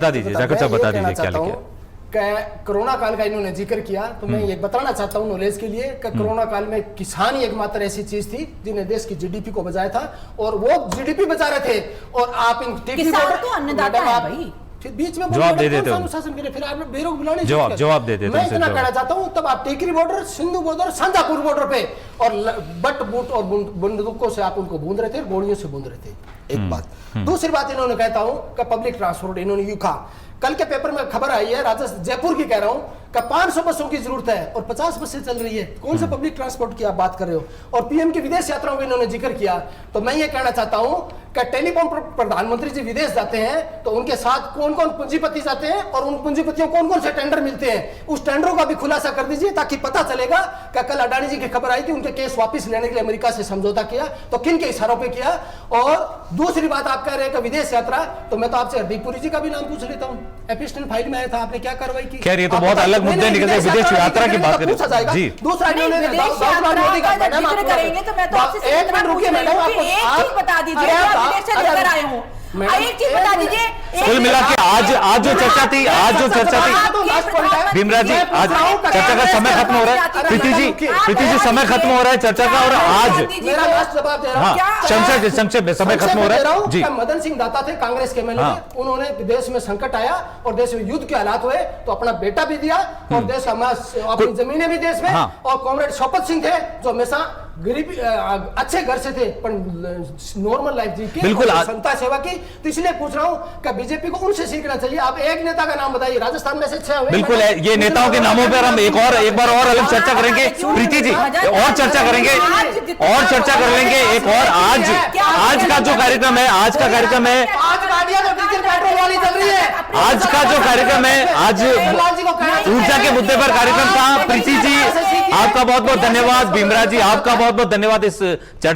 बता दीजिए, जाकर सब बता दीजिए क्या लिखे। कोरोना काल का इन्होंने जिक्र किया, तो मैं ये बताना चाहता हूँ नॉलेज के लिए कि कोरोना काल में किसान ही एकमात्र ऐसी चीज थी जिन्हें देश की जीडीपी को बचाया था, और वो जीडीपी बचा रहे थे। और आप इन किसान तो अन्नदाता है भाई, फिर बीच में जवाब दे देते हो अनुशासन के लिए, फिर आप बेरोक बुलाने जवाब दे देते। मैं इतना कहना चाहता हूँ, तब आप टेकरी बॉर्डर, सिंधु बॉर्डर, शांजापुर बॉर्डर पे और बट बूट और बंदूकों से आप उनको बूंद रहे थे, गोलियों से बूंद रहे थे। एक बात। दूसरी बात इन्होंने कहता हूँ कि पब्लिक ट्रांसपोर्ट इन्होंने यूं कहा, कल के पेपर में खबर आई है राजस्थान जयपुर की कह रहा हूं कि 500 बसों की जरूरत है और 50 बसें चल रही है। कौन सा पब्लिक ट्रांसपोर्ट की आप बात कर रहे हो? और पीएम की विदेश यात्राओं का इन्होंने जिक्र किया। तो मैं ये कहना चाहता हूं कि टेलीकॉम प्रधानमंत्री जी विदेश जाते हैं तो उनके साथ कौन कौन पूंजीपति जाते हैं और उन पूंजीपतियों कौन कौन से टेंडर मिलते हैं, उस टेंडरों का भी खुलासा कर दीजिए ताकि पता चलेगा कि कल अडानी जी की खबर आई थी उनके केस वापस लेने के लिए अमेरिका से समझौता किया, तो किन के इशारों पर किया। और दूसरी बात आप कह रहे हैं कि विदेश यात्रा, तो मैं तो आपसे हरदीप पुरी जी का भी नाम पूछ लेता हूँ। एपिस्टल फाइल में आया था, आपने क्या कार्रवाई की? खैर ये तो बहुत अलग मुद्दे निकलते हैं, विदेश यात्रा की बात करें जी। दूसरा मोदी का जिक्र करेंगे तो मैं तो आपसे एक मिनट रुकिए मैडम, आपको एक चीज बता दीजिए, आप विदेश से लेकर आए हो, एक चीज बता दीजिए। कुल मिला के आज जो चर्चा थी भीमराज जी, आज चर्चा का समय खत्म हो रहा है। प्रीति जी समय खत्म हो रहा है चर्चा का, और आज मेरा लास्ट जवाब दे रहा हूं, संक्षेप में समय खत्म हो रहा है जी। मदन सिंह दाता थे कांग्रेस के एमएलए, उन्होंने देश में संकट आया और देश में युद्ध के हालात हुए तो अपना बेटा भी दिया और देश अपनी जमीनें भी देश में। और कॉमरेड शौकत सिंह थे जो हमेशा गरीबी अच्छे घर से थे पर नॉर्मल लाइफ जी की, बिल्कुल संता सेवा की। तो इसलिए पूछ रहा हूँ कि बीजेपी को उनसे सीखना चाहिए। आप एक नेता का नाम बताइए, राजस्थान में से 6 बिल्कुल है, ये नेताओं के नामों पर हम एक बार और अलग चर्चा करेंगे प्रीति जी, और चर्चा करेंगे कर लेंगे एक और। आज का जो कार्यक्रम है, आज का कार्यक्रम है, आज गाड़ियां तो डीजल पेट्रोल वाली चल रही है। आज का जो कार्यक्रम है, आज ऊर्जा के मुद्दे पर कार्यक्रम था। प्रीति जी आपका बहुत बहुत धन्यवाद, भीमराज जी आपका बहुत बहुत धन्यवाद इस चर्चा